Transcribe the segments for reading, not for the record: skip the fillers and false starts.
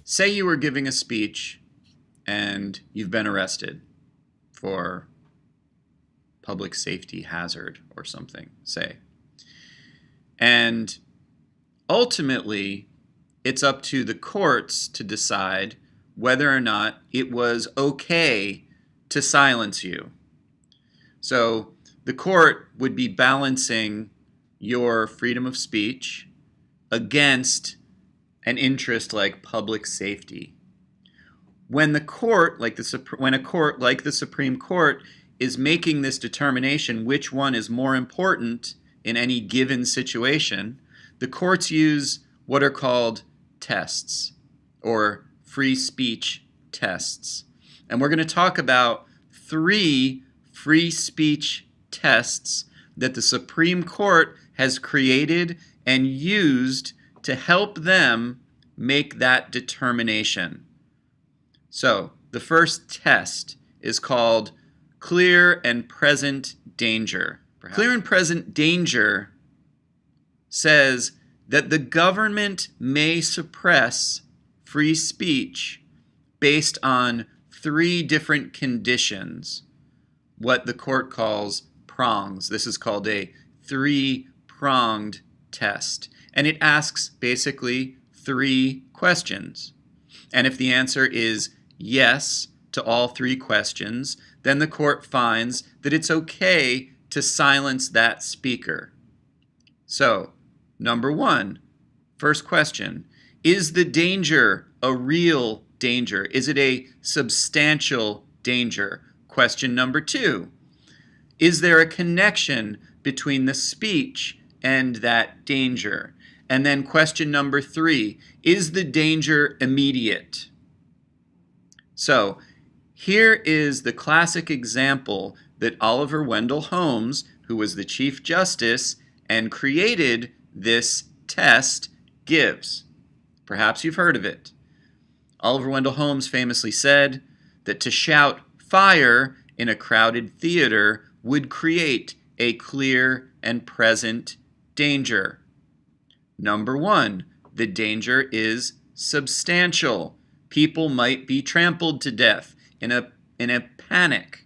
Say you were giving a speech and you've been arrested for public safety hazard or something, say. And ultimately, it's up to the courts to decide whether or not it was okay to silence you. So the court would be balancing your freedom of speech against an interest like public safety. When a court like the Supreme Court is making this determination which one is more important in any given situation, the courts use what are called tests or free speech tests. And we're going to talk about 3 free speech tests that the Supreme Court has created and used to help them make that determination. So, the first test is called clear and present danger. Clear and present danger says that the government may suppress free speech based on 3 different conditions, what the court calls prongs. This is called a 3-pronged test. And it asks basically 3 questions. And if the answer is yes to all 3 questions, then the court finds that it's okay to silence that speaker. So, number 1, first question, is the danger a real danger? Is it a substantial danger? Question number 2, is there a connection between the speech and that danger? And then question number 3, is the danger immediate? So here is the classic example that Oliver Wendell Holmes, who was the Chief Justice and created this test, gives. Perhaps you've heard of it. Oliver Wendell Holmes famously said that to shout fire in a crowded theater would create a clear and present danger. Number 1, the danger is substantial. People might be trampled to death in a panic.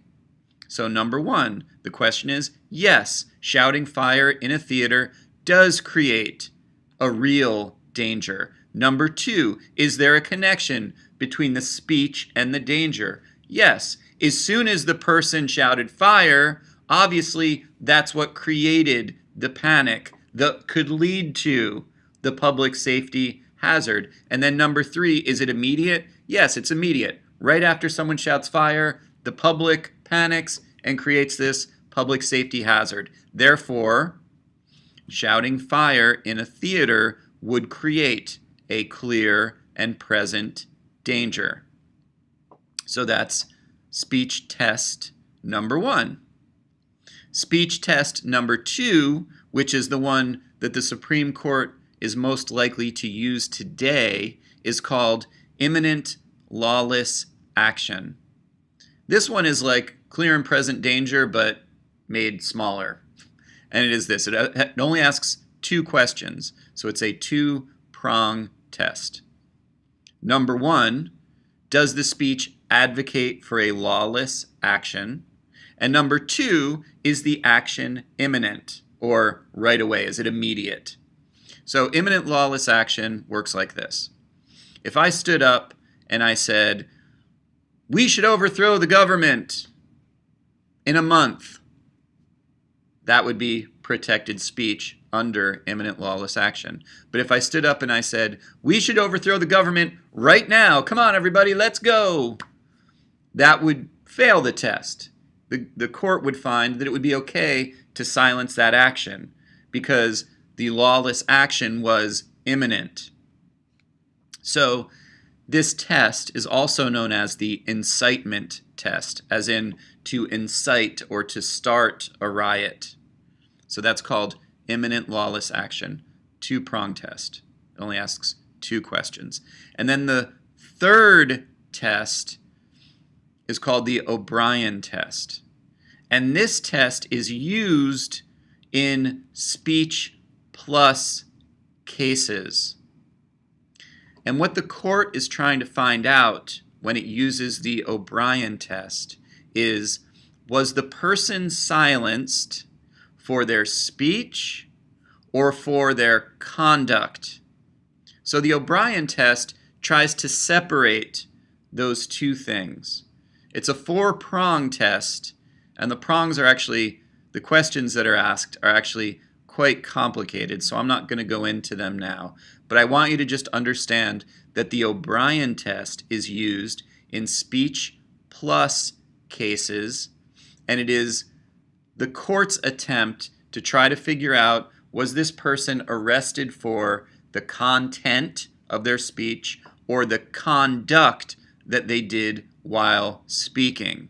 So number 1, the question is, yes, shouting fire in a theater does create a real danger. Number 2, is there a connection between the speech and the danger? Yes. As soon as the person shouted fire, obviously that's what created the panic that could lead to the public safety hazard. And then number 3, is it immediate? Yes, it's immediate. Right after someone shouts fire, the public panics and creates this public safety hazard. Therefore, shouting fire in a theater would create a clear and present danger. So that's speech test number 1. Speech test number 2, which is the one that the Supreme Court is most likely to use today, is called imminent lawless action. This one is like clear and present danger, but made smaller. And it is this. It only asks 2 questions, so it's a 2-prong test. Number 1, does the speech advocate for a lawless action? And number 2, is the action imminent, or right away? Is it immediate? So imminent lawless action works like this. If I stood up and I said, we should overthrow the government in a month, that would be protected speech under imminent lawless action. But if I stood up and I said, we should overthrow the government right now, come on everybody, let's go, that would fail the test. The court would find that it would be okay to silence that action because the lawless action was imminent. So this test is also known as the incitement test, as in to incite or to start a riot. So that's called imminent lawless action, 2-prong test. It only asks 2 questions. And then the third test is called the O'Brien test. And this test is used in speech plus cases. And what the court is trying to find out when it uses the O'Brien test is, was the person silenced for their speech or for their conduct? So the O'Brien test tries to separate those two things. It's a 4-prong test, and the prongs are actually, the questions that are asked are actually quite complicated, so I'm not going to go into them now. But I want you to just understand that the O'Brien test is used in speech plus cases, and it is the court's attempt to try to figure out, was this person arrested for the content of their speech or the conduct that they did while speaking?